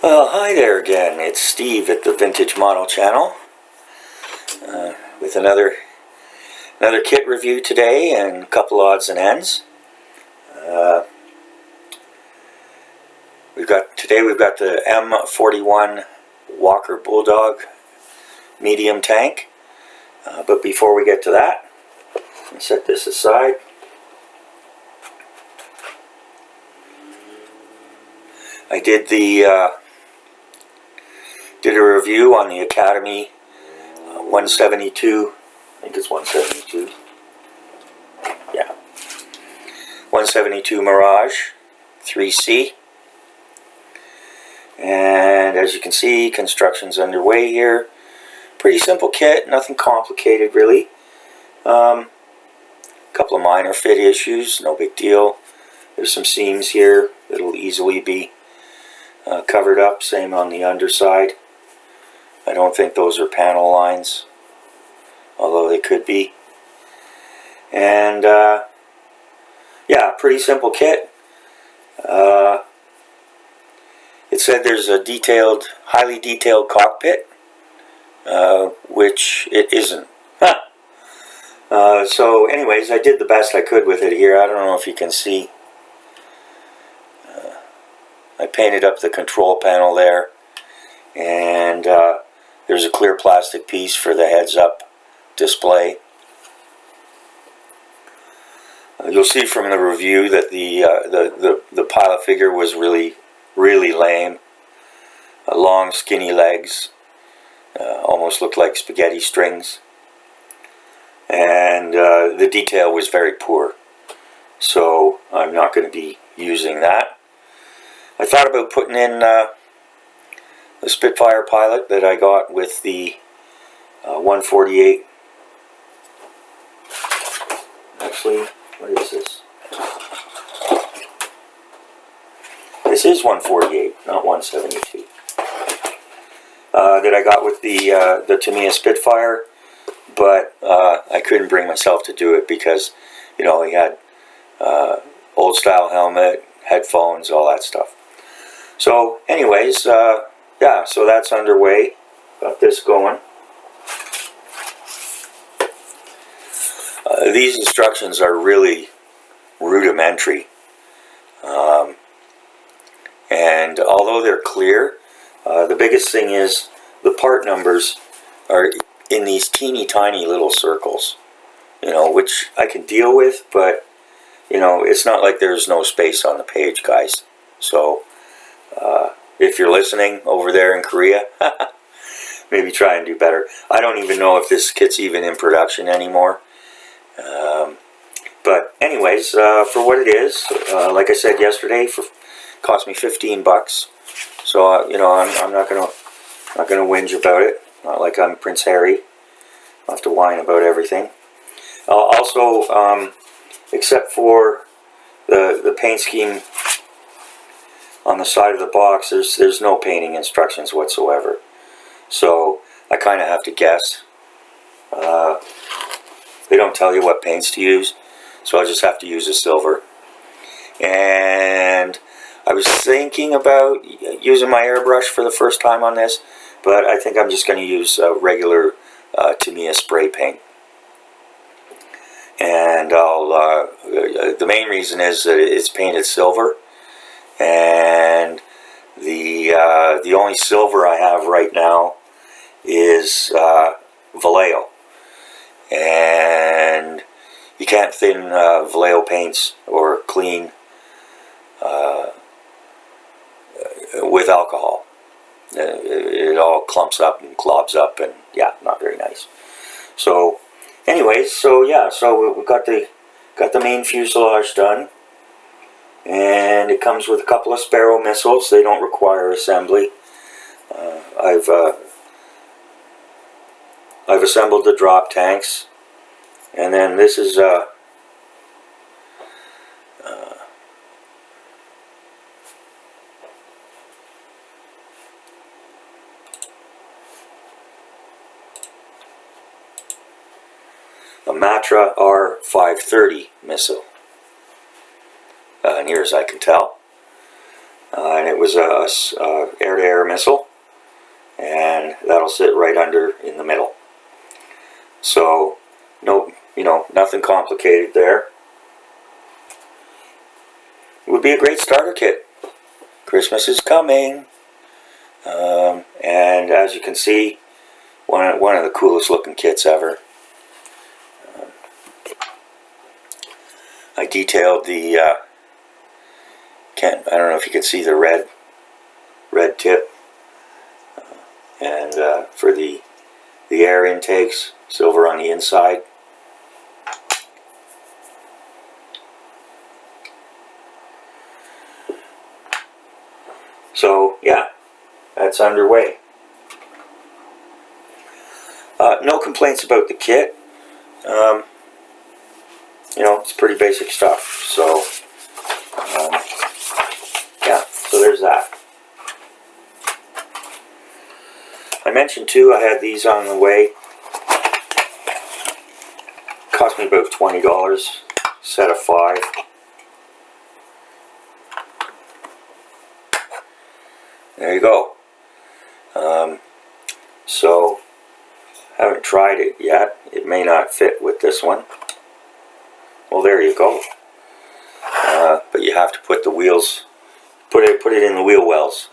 Well, hi there again. It's Steve at the Vintage Model Channel with another kit review today and a couple odds and ends. We've got the M41 Walker Bulldog medium tank. But before we get to that, let me set this aside. I did a review on the Academy 172. I think it's 172. Yeah, 172 Mirage IIIC. And as you can see, construction's underway here. Pretty simple kit, nothing complicated really. Couple of minor fit issues, no big deal. There's some seams here that'll easily be covered up, same on the underside. I don't think those are panel lines, although they could be. And yeah, pretty simple kit. It said there's a highly detailed cockpit, which it isn't. So anyways, I did the best I could with it here. I don't know if you can see. I painted up the control panel there, and there's a clear plastic piece for the heads-up display. You'll see from the review that the pilot figure was really lame. Long, skinny legs, almost looked like spaghetti strings, and the detail was very poor. So I'm not going to be using that. I thought about putting in the Spitfire pilot that I got with the 148. Actually, what is this? This is 148, not 172. That I got with the Tamiya Spitfire, but I couldn't bring myself to do it because, you know, he had old style helmet, headphones, all that stuff. So anyways, yeah, so that's underway. Got this going. These instructions are really rudimentary. And although they're clear, the biggest thing is the part numbers are in these teeny tiny little circles, you know, which I can deal with, but, you know, it's not like there's no space on the page, guys. So if you're listening over there in Korea, maybe try and do better. I don't even know if this kit's even in production anymore. But anyways, for what it is, like I said yesterday, cost me 15 bucks. So you know, I'm not gonna whinge about it. Not like I'm Prince Harry. I'll have to whine about everything. Also, except for the paint scheme on the side of the box, there's no painting instructions whatsoever. So I kind of have to guess. They don't tell you what paints to use, so I'll just have to use a silver. And I was thinking about using my airbrush for the first time on this, but I think I'm just going to use regular Tamiya spray paint. And the main reason is that it's painted silver, and the only silver I have right now is Vallejo, and you can't thin Vallejo paints or clean with alcohol. It all clumps up and globs up, and yeah, not very nice. So anyways, so yeah, so we've got the main fuselage done, and it comes with a couple of Sparrow missiles. They don't require assembly. I've assembled the drop tanks, and then this is a Matra R530 missile, near as I can tell. And it was a air missile, and that'll sit right under in the middle. So no, nothing complicated there. It would be a great starter kit. Christmas is coming, and as you can see, one of the coolest looking kits ever. I detailed the I don't know if you can see the red tip, and for the air intakes, silver on the inside. So yeah, that's underway. No complaints about the kit. It's pretty basic stuff. So yeah, so there's that. I mentioned too, I had these on the way. Cost me about $20, set of 5. There you go. So, haven't tried it yet. It may not fit with this one. Well, there you go. But you have to put the wheels, put it in the wheel wells.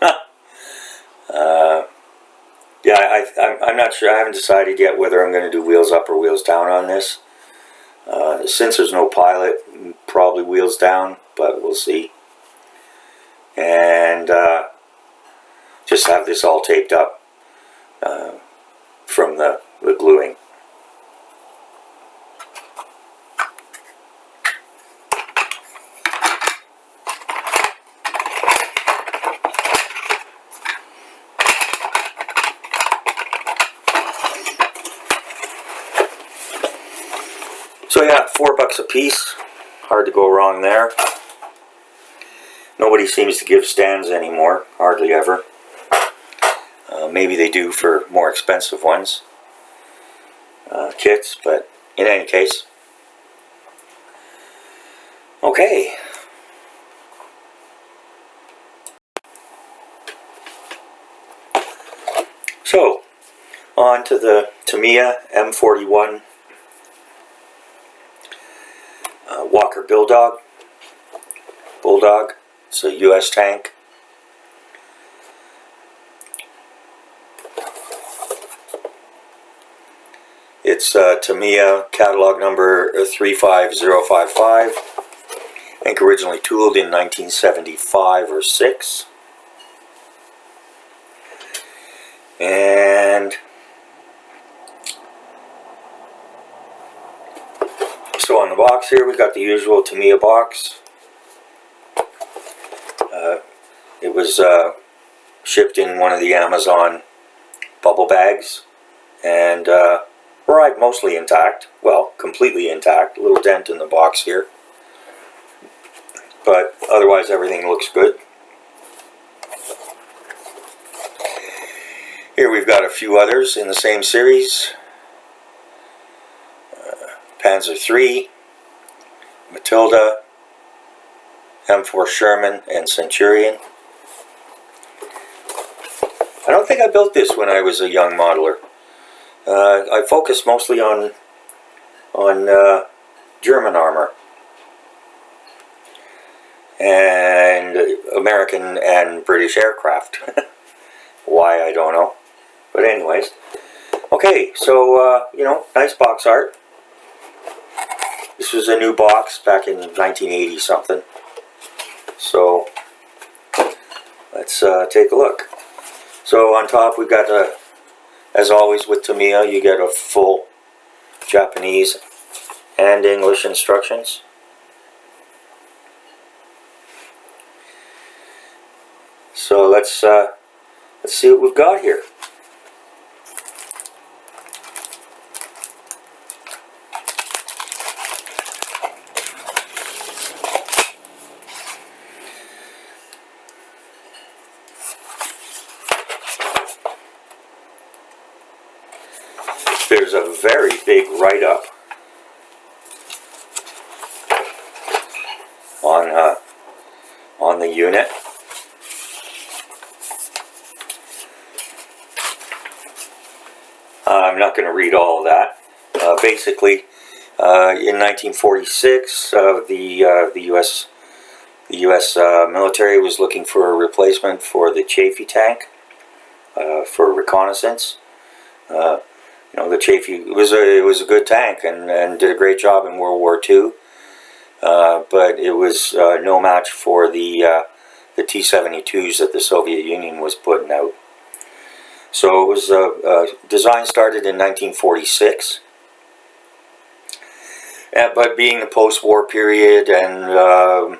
Yeah, I'm not sure. I haven't decided yet whether I'm going to do wheels up or wheels down on this. Since there's no pilot, probably wheels down, but we'll see. And just have this all taped up from the gluing. So yeah, $4 a piece. Hard to go wrong there. Nobody seems to give stands anymore, hardly ever. Maybe they do for more expensive ones, kits, but in any case. Okay. So, on to the Tamiya M41 Walker Bulldog. It's a US tank. It's Tamiya catalog number 35055. I think originally tooled in 1975 or 6. And so on the box here, we've got the usual Tamiya box. It was shipped in one of the Amazon bubble bags, and arrived mostly intact. Well, completely intact. A little dent in the box here, but otherwise everything looks good. Here we've got a few others in the same series. Panzer III, Matilda, M4 Sherman, and Centurion. I don't think I built this when I was a young modeler. I focused mostly on German armor and American and British aircraft. Why, I don't know. But anyways. Okay, so, nice box art. This was a new box back in 1980 something. So, let's take a look. So on top we've got, as always with Tamiya, you get a full Japanese and English instructions. So let's see what we've got here. There's a very big write-up on the unit. I'm not going to read all of that. Basically, in 1946, the U.S. Military was looking for a replacement for the Chaffee tank for reconnaissance. The Chaffee was a good tank and did a great job in World War II, but it was no match for the T-72s that the Soviet Union was putting out. So it was design started in 1946. But being the post-war period and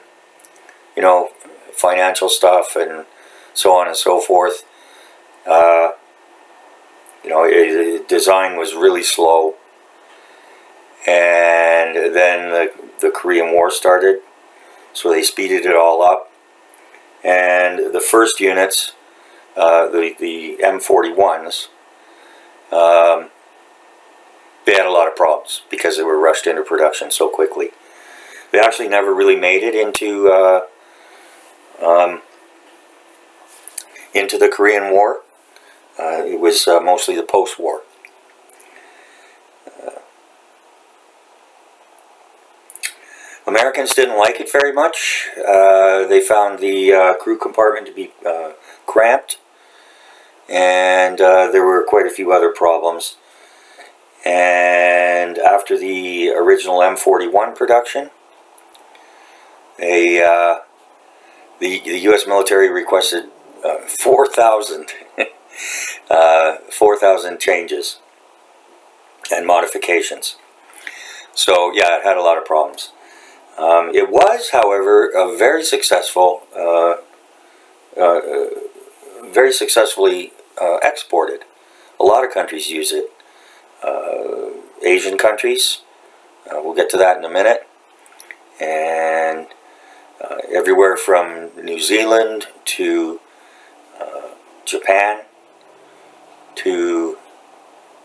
financial stuff and so on and so forth, design was really slow. And then the Korean War started, so they speeded it all up. And the first units, the M41s, they had a lot of problems because they were rushed into production so quickly. They actually never really made it into the Korean War. It was mostly the post-war. Americans didn't like it very much. They found the crew compartment to be cramped, and there were quite a few other problems. And after the original M41 production, the U.S. military requested 4,000 changes and modifications. So yeah, it had a lot of problems. It was, however, very successfully exported. A lot of countries use it. Asian countries, we'll get to that in a minute, and everywhere from New Zealand to Japan to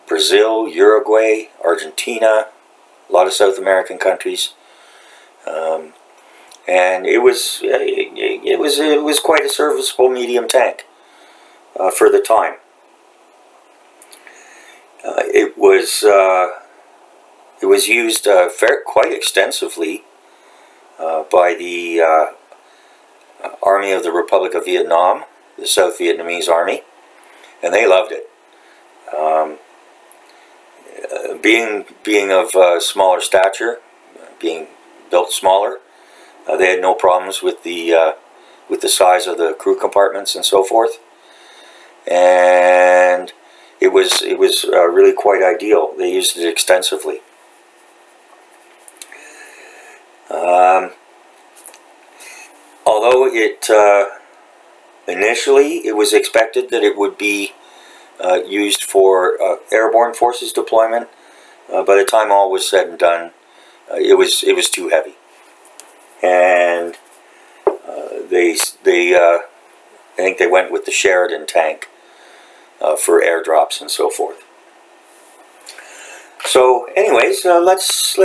Brazil, Uruguay, Argentina, a lot of South American countries, and it was quite a serviceable medium tank for the time. It was used quite extensively by the Army of the Republic of Vietnam, the South Vietnamese Army, and they loved it. Being of smaller stature, being built smaller, they had no problems with the size of the crew compartments and so forth, and it was really quite ideal. They used it extensively. Although initially it was expected that it would be used for airborne forces deployment, by the time all was said and done, it was too heavy, and I think they went with the Sheridan tank for airdrops and so forth. So, anyways, let's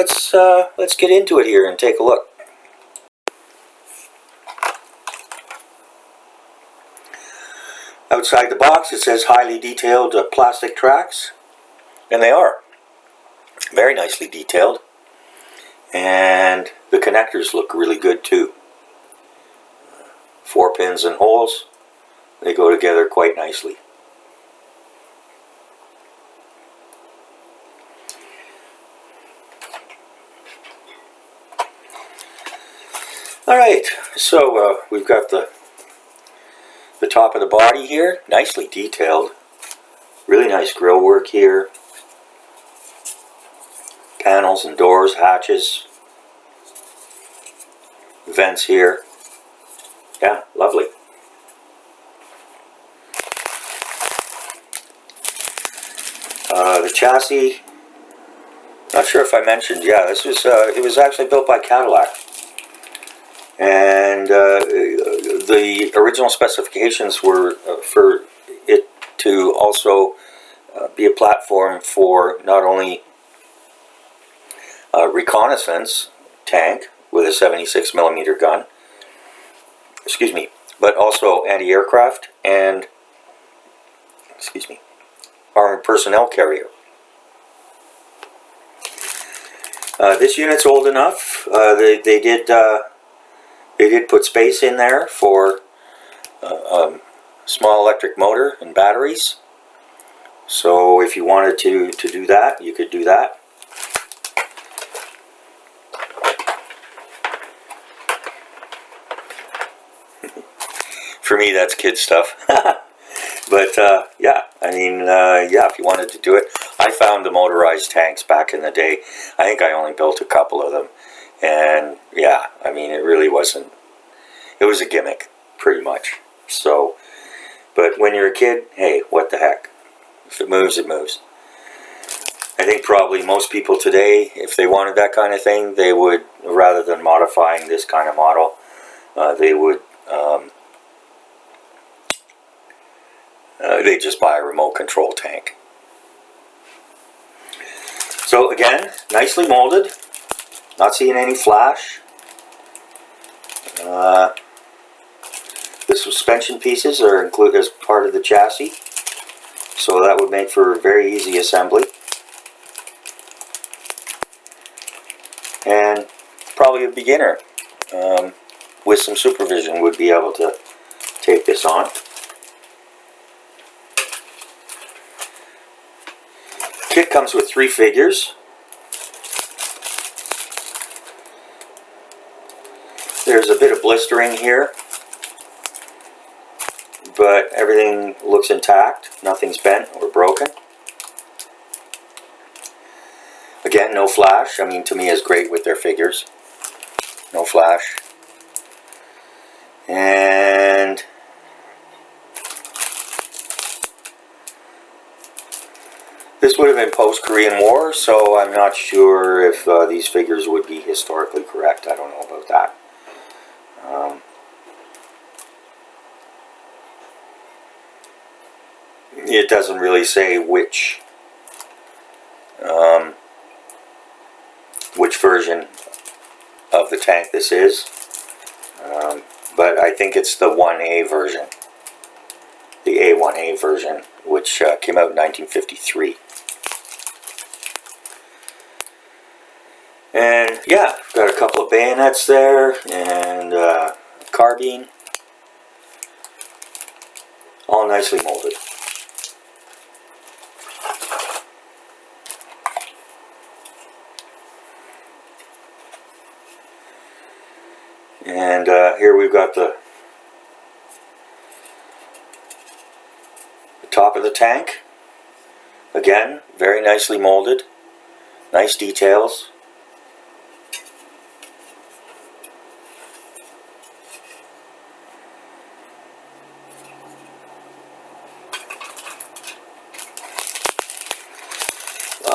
get into it here and take a look. Outside the box, it says highly detailed plastic tracks, and they are very nicely detailed, and the connectors look really good too. 4 pins and holes, they go together quite nicely. Alright, so we've got the top of the body here, nicely detailed. Really nice grille work here. Panels and doors, hatches, vents here. Yeah, lovely. The chassis, not sure if I mentioned, yeah, this was it was actually built by Cadillac. And the original specifications were for it to also be a platform for not only reconnaissance tank with a 76mm gun, but also anti-aircraft and, armored personnel carrier. This unit's old enough. They did put space in there for a small electric motor and batteries. So if you wanted to do that, you could do that. For me, that's kid stuff. But yeah, I mean, yeah, if you wanted to do it. I found the motorized tanks back in the day. I think I only built a couple of them. And yeah, I mean, it really wasn't, it was a gimmick, pretty much. So, but when you're a kid, hey, what the heck? If it moves, it moves. I think probably most people today, if they wanted that kind of thing, they would, rather than modifying this kind of model, they would they just buy a remote control tank. So again, nicely molded. Not seeing any flash. The suspension pieces are included as part of the chassis, so that would make for very easy assembly. And probably a beginner with some supervision would be able to take this on. Kit comes with 3 figures. There's a bit of blistering here, but everything looks intact. Nothing's bent or broken. Again, no flash. I mean, Tamiya is great with their figures. No flash. And this would have been post-Korean War, so I'm not sure if these figures would be historically correct. I don't know about that. It doesn't really say which version of the tank this is, but I think it's the 1A version, the A1A version, which came out in 1953. And yeah, got a couple of bayonets there and carbine, all nicely molded. And here we've got the top of the tank. Again, very nicely molded, nice details.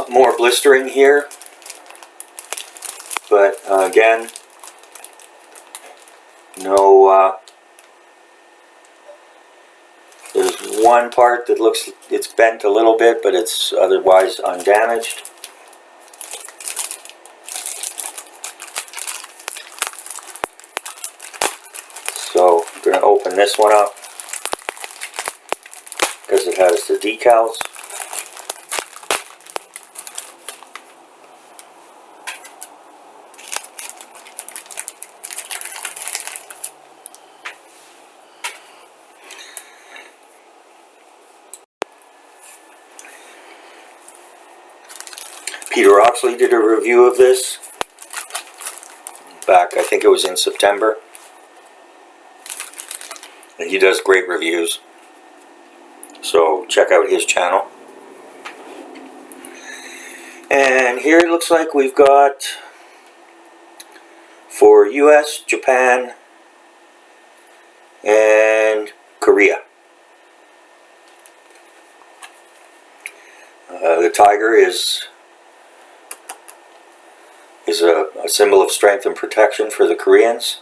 More blistering here, but again, no, there's one part that looks, it's bent a little bit, but it's otherwise undamaged. So I'm going to open this one up because it has the decals. Peter Oxley did a review of this back, I think it was in September. And he does great reviews, so check out his channel. And here it looks like we've got for US, Japan, and Korea. The tiger is a symbol of strength and protection for the Koreans.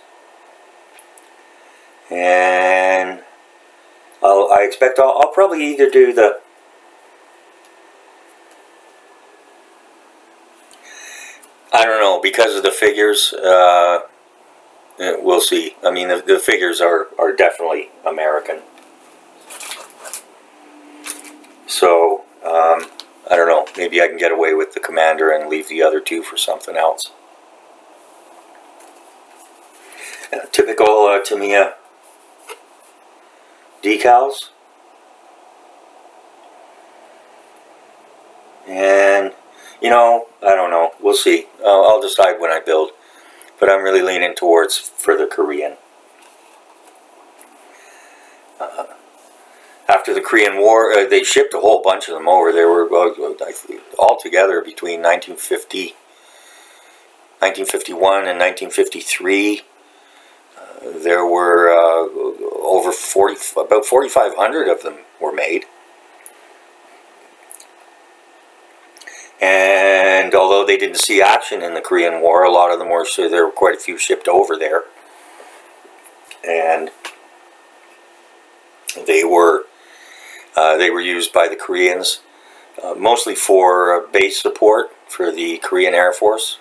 And I expect I'll probably either do the I don't know, because of the figures, we'll see. I mean, the figures are definitely American. So, I don't know, maybe I can get away with the Commander and leave the other two for something else. Typical Tamiya decals. And, you know, I don't know. We'll see. I'll decide when I build. But I'm really leaning towards for the Korean. After the Korean War, they shipped a whole bunch of them over. There were altogether between 1951 and 1953. There were about 4,500 of them were made. And although they didn't see action in the Korean War, a lot of them were, so there were quite a few shipped over there. And they were used by the Koreans, mostly for base support for the Korean Air Force.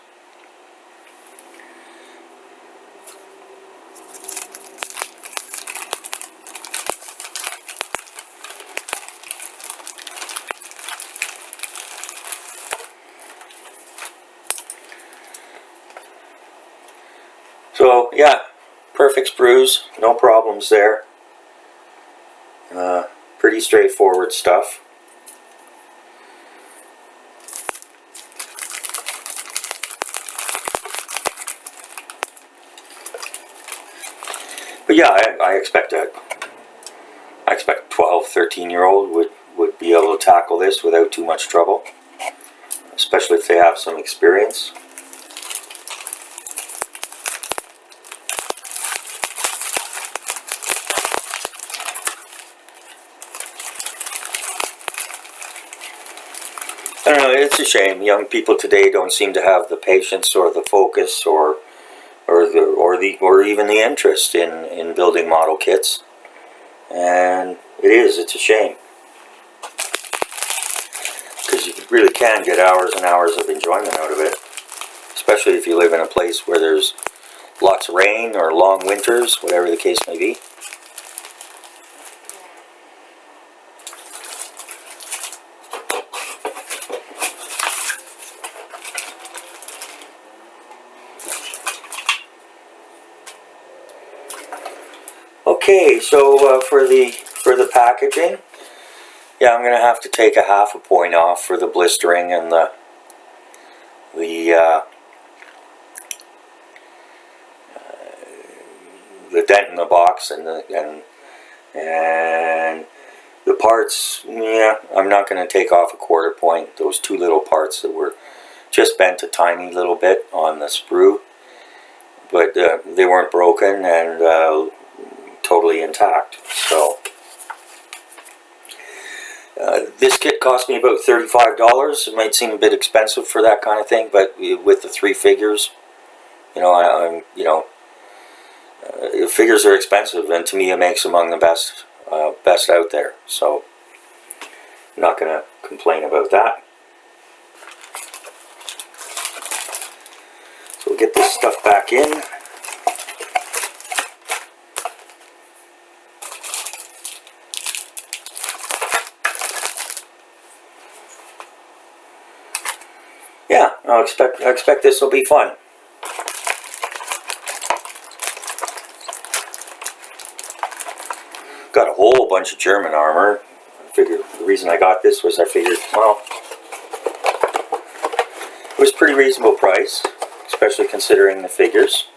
So yeah, perfect sprues, no problems there. Pretty straightforward stuff. But yeah, I expect a 12, 13-year-old would be able to tackle this without too much trouble, especially if they have some experience. I don't know, it's a shame. Young people today don't seem to have the patience or the focus or even the interest in building model kits. And it's a shame. Because you really can get hours and hours of enjoyment out of it. Especially if you live in a place where there's lots of rain or long winters, whatever the case may be. Okay, so for the packaging, yeah, I'm gonna have to take a half a point off for the blistering and the dent in the box and the parts. Yeah, I'm not gonna take off a quarter point. Those two little parts that were just bent a tiny little bit on the sprue, but they weren't broken and totally intact. So this kit cost me about $35. It might seem a bit expensive for that kind of thing, but with the 3 figures, you know, figures are expensive, and Tamiya makes among the best out there. So I'm not going to complain about that. So we'll get this stuff back in. Yeah, I expect this will be fun. Got a whole bunch of German armor. I figured the reason I got this was I figured, well, it was a pretty reasonable price, especially considering the figures.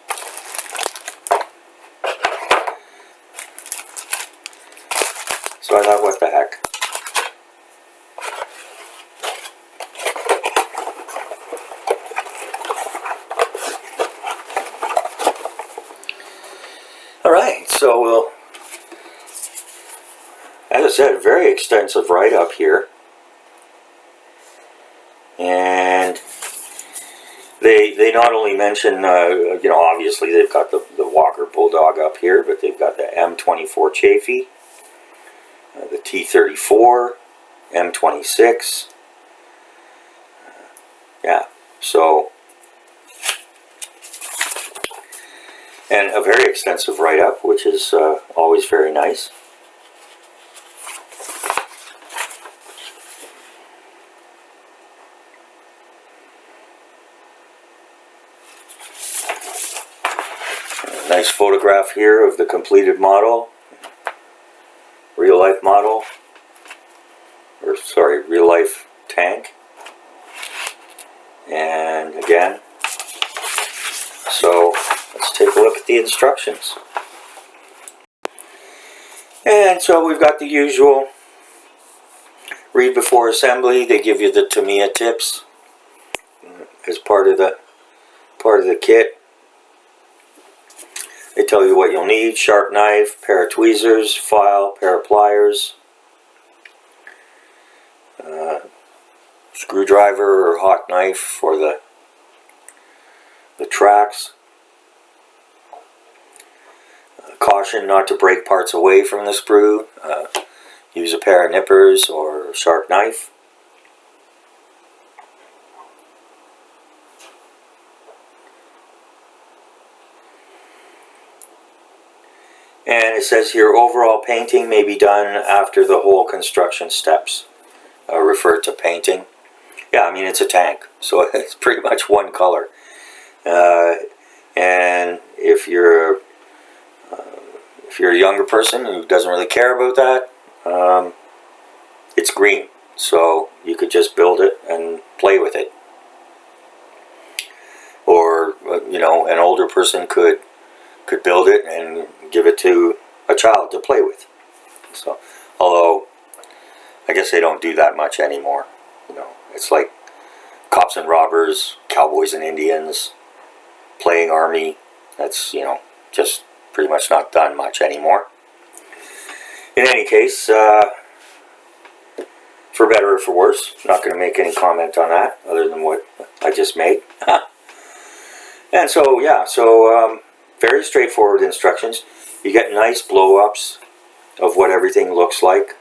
So I thought, what the heck. Alright, so we'll, as I said, a very extensive write-up here. And they not only mention, you know, obviously they've got the Walker Bulldog up here, but they've got the M41 Chaffee, the T34, M26. Yeah, so, and a very extensive write-up, which is always very nice. Nice photograph here of the completed model, real life model, or sorry, real life tank. And again, so let's take a look at the instructions. And so we've got the usual read before assembly. They give you the Tamiya tips as part of the kit. They tell you what you'll need: sharp knife, pair of tweezers, file, pair of pliers, screwdriver or hawk knife for the tracks. Caution not to break parts away from the sprue. Use a pair of nippers or a sharp knife. And it says here, overall painting may be done after the whole construction steps. Refer to painting. Yeah, I mean, it's a tank, so it's pretty much one color. And if you're a younger person who doesn't really care about that, it's green, so you could just build it and play with it. Or you know, an older person could build it and give it to a child to play with. So, although I guess they don't do that much anymore. You know, it's like cops and robbers, cowboys and Indians, playing army. That's, you know, just pretty much not done much anymore. In any case, for better or for worse, I'm not going to make any comment on that other than what I just made. And so, yeah, so very straightforward instructions. You get nice blow-ups of what everything looks like.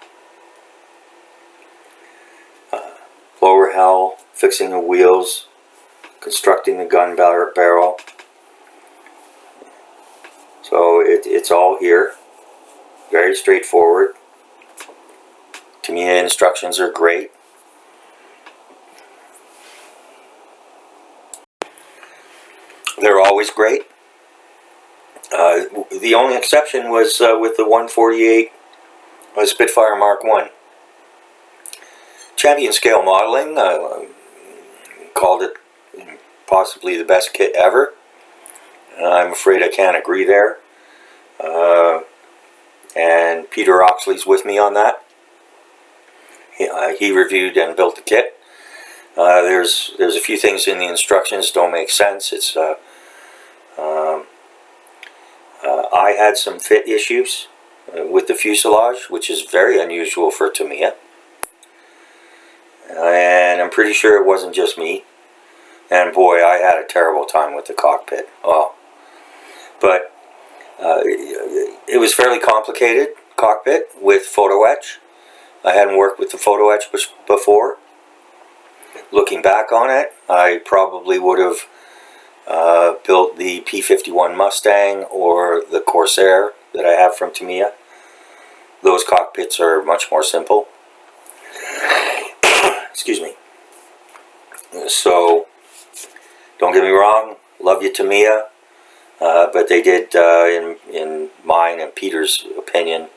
Lower hull, fixing the wheels, constructing the gun barrel. So it's all here. Very straightforward. Tamiya instructions are great. They're always great. The only exception was with the 148 Spitfire Mark I. Champion Scale Modeling called it possibly the best kit ever. I'm afraid I can't agree there. And Peter Oxley's with me on that. He reviewed and built the kit. There's a few things in the instructions don't make sense. It's I had some fit issues with the fuselage, which is very unusual for Tamiya. And I'm pretty sure it wasn't just me. And boy, I had a terrible time with the cockpit. Oh, but it was fairly complicated cockpit with photo etch. I hadn't worked with the photo etch before. Looking back on it, I probably would have built the P51 Mustang or the Corsair that I have from Tamiya. Those cockpits are much more simple. Excuse me. So, don't get me wrong, love you Tamiya, but they did, in mine and Peter's opinion,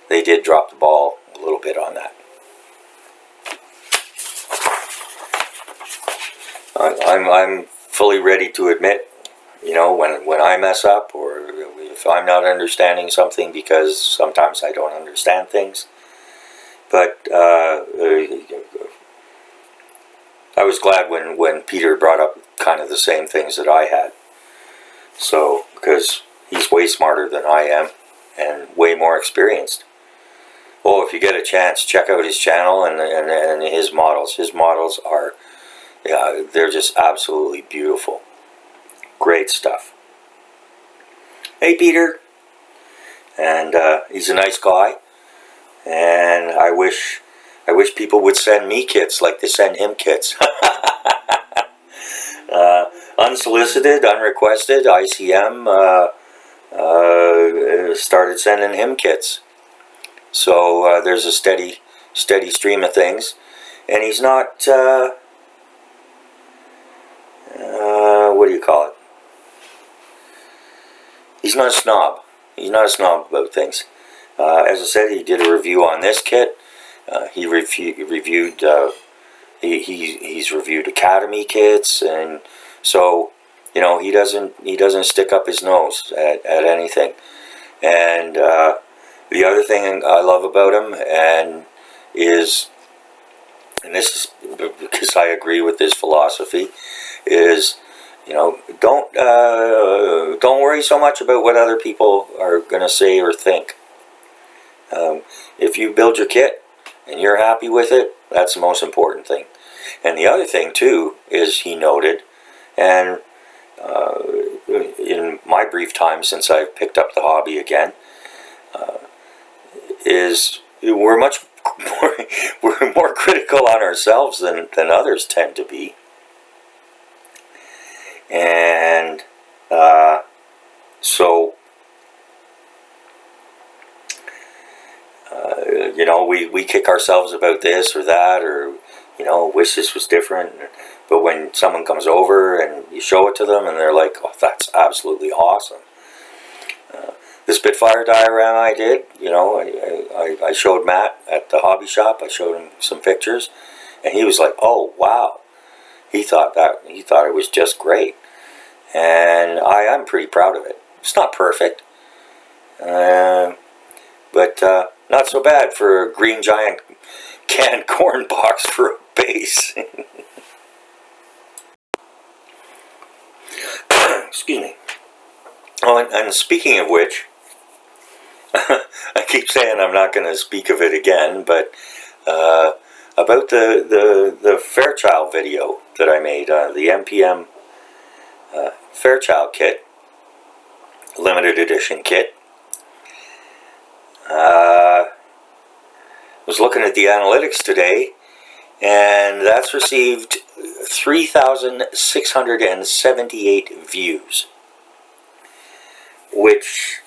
they did drop the ball a little bit on that. I'm fully ready to admit, you know, when I mess up or if I'm not understanding something, because sometimes I don't understand things. But I was glad when Peter brought up kind of the same things that I had. So, because he's way smarter than I am and way more experienced. Oh, if you get a chance, check out his channel and his models. His models are, yeah, they're just absolutely beautiful. Great stuff. Hey, Peter. And he's a nice guy. And I wish people would send me kits like they send him kits. Unsolicited, unrequested, ICM started sending him kits. So there's a steady stream of things. And he's not, what do you call it? he's not a snob. He's not a snob about things. As I said, he did a review on this kit. He reviewed. He's reviewed Academy kits, and so you know he doesn't stick up his nose at anything. And the other thing I love about him and this is because I agree with his philosophy, is, you know, don't worry so much about what other people are going to say or think. If you build your kit and you're happy with it, that's the most important thing. And the other thing too is, he noted, and in my brief time since I've picked up the hobby again, is we're much we're more critical on ourselves than others tend to be. And so you know, we kick ourselves about this or that, or, you know, wish this was different. But when someone comes over and you show it to them and they're like, oh, that's absolutely awesome. The Spitfire diorama I did, you know, I showed Matt at the hobby shop. I showed him some pictures, and he was like, oh wow, he thought it was just great. And I'm pretty proud of it. It's not perfect, but not so bad for a green giant canned corn box for a base. Excuse me. Oh, and speaking of which, I keep saying I'm not going to speak of it again, but about the Fairchild video that I made, the MPM Fairchild kit, limited edition kit. Was looking at the analytics today, and that's received 3,678 views, which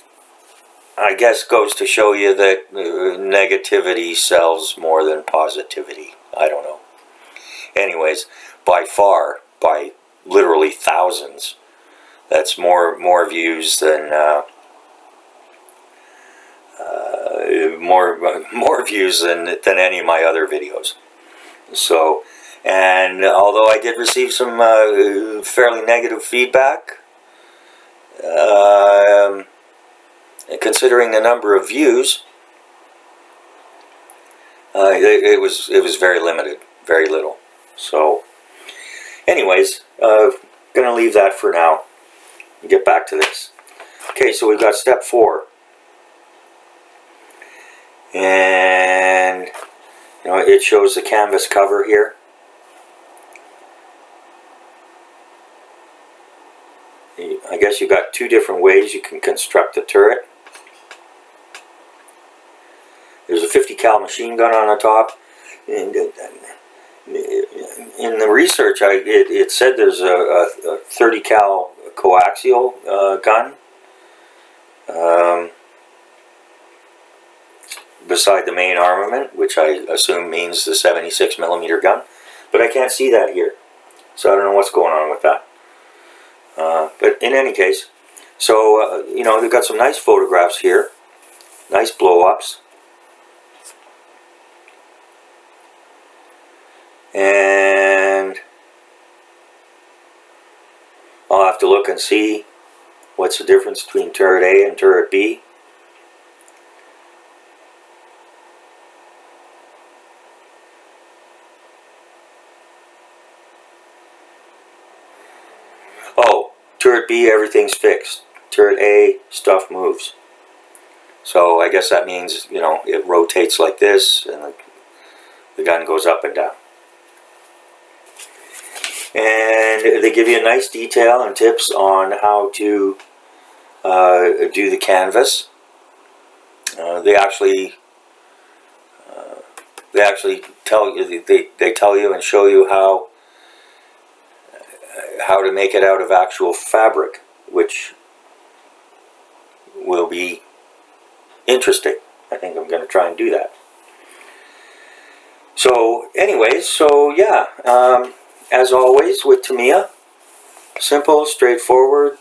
I guess goes to show you that negativity sells more than positivity. I don't know. Anyways, by far, by literally thousands, that's more views than more views than any of my other videos. So, and although I did receive some fairly negative feedback, considering the number of views, it was very limited, very little. So, anyways, gonna leave that for now. Get back to this. Okay, so we've got step 4, and you know, it shows the canvas cover here. I guess you've got 2 different ways you can construct the turret. There's a 50 cal machine gun on the top, and in the research it said there's a 30 cal coaxial gun beside the main armament, which I assume means the 76 millimeter gun, but I can't see that here, so I don't know what's going on with that. But in any case, so you know, they've got some nice photographs here, nice blow-ups, and I'll have to look and see what's the difference between turret A and turret B. Oh, turret B, everything's fixed. Turret A, stuff moves. So I guess that means, you know, it rotates like this, and the gun goes up and down. And they give you a nice detail and tips on how to do the canvas. They actually tell you, they tell you and show you how to make it out of actual fabric, which will be interesting. I think I'm going to try and do that. So anyways, so yeah, as always with Tamiya, simple, straightforward,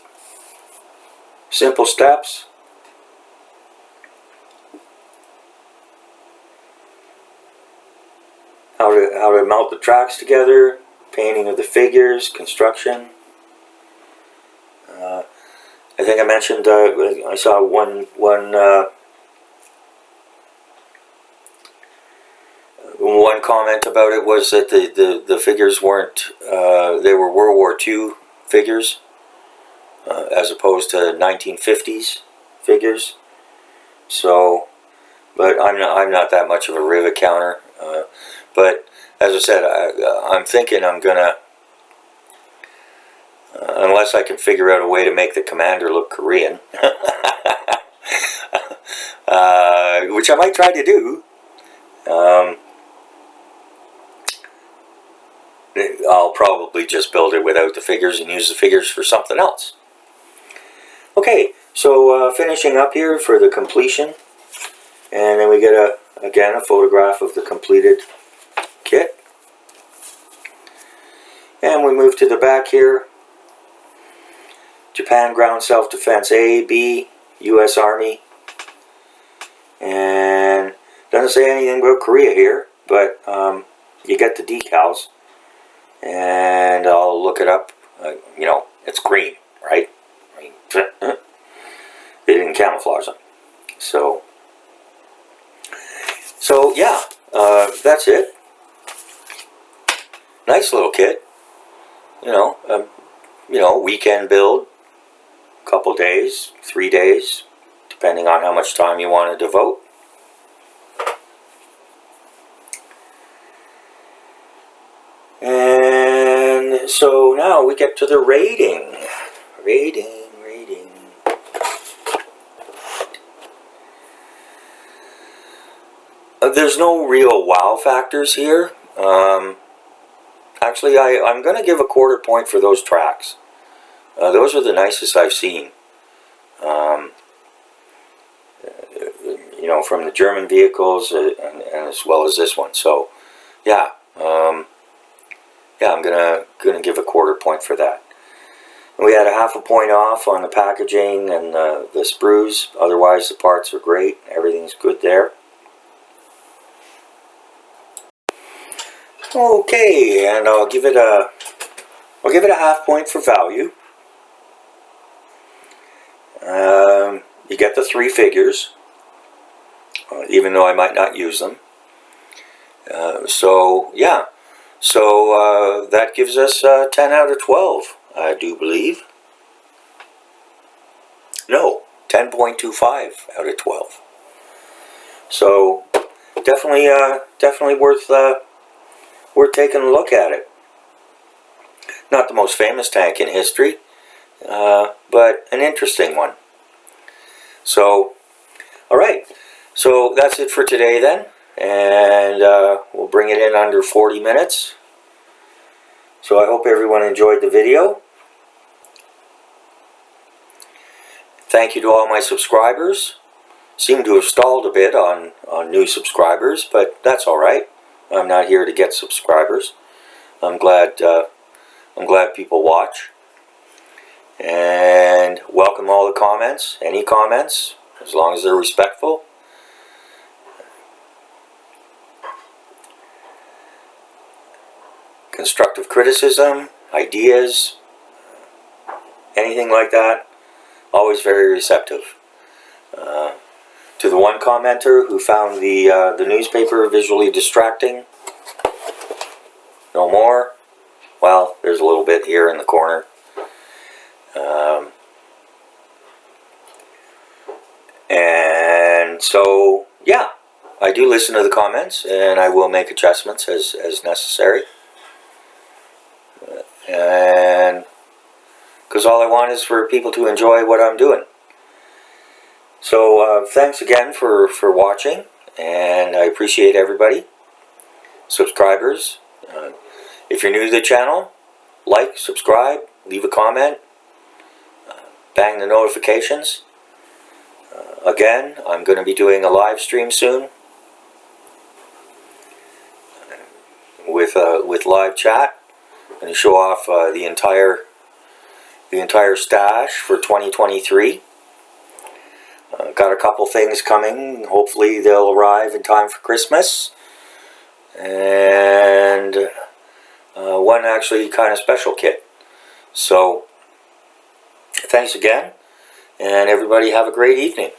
Simple steps. How to melt the tracks together, painting of the figures, construction. I think I mentioned I saw one comment about it was that the figures weren't they were World War II figures as opposed to 1950s figures. So, but I'm not that much of a rivet counter. But as I said, I'm thinking I'm gonna, unless I can figure out a way to make the commander look Korean, which I might try to do. I'll probably just build it without the figures and use the figures for something else. Okay, so finishing up here for the completion, and then we get again a photograph of the completed kit. And we move to the back here. Japan Ground Self-Defense A, B, U.S. Army. And doesn't say anything about Korea here, but you get the decals. And I'll look it up. You know, it's green, right? They didn't camouflage them. So yeah, that's it. Nice little kit. You know, weekend build, couple days, 3 days, depending on how much time you want to devote. And so now we get to the rating. Rating. There's no real wow factors here. Actually, I'm going to give a quarter point for those tracks. Those are the nicest I've seen. You know, from the German vehicles and as well as this one. So, yeah, yeah, I'm gonna give a quarter point for that. And we had a half a point off on the packaging and the sprues. Otherwise, the parts are great. Everything's good there. Okay, and I'll give it a half point for value. You get the 3 figures, even though I might not use them. So yeah, so that gives us 10 out of 12, I do believe. No, 10.25 out of 12. So definitely worth taking a look at it. Not the most famous tank in history, but an interesting one. So, alright, so that's it for today then, and we'll bring it in under 40 minutes. So I hope everyone enjoyed the video. Thank you to all my subscribers. Seem to have stalled a bit on new subscribers, but that's alright. I'm not here to get subscribers. I'm glad people watch. And welcome all the comments, any comments, as long as they're respectful. Constructive criticism, ideas, anything like that, always very receptive. To the one commenter who found the newspaper visually distracting, no more. Well, there's a little bit here in the corner. And so, yeah, I do listen to the comments, and I will make adjustments as necessary. And because all I want is for people to enjoy what I'm doing. So thanks again for watching, and I appreciate everybody. Subscribers, if you're new to the channel, like, subscribe, leave a comment, bang the notifications. Again, I'm going to be doing a live stream soon with live chat. I'm going to show off the entire stash for 2023. got a couple things coming. Hopefully they'll arrive in time for Christmas. And one actually kind of special kit. So thanks again, and everybody have a great evening.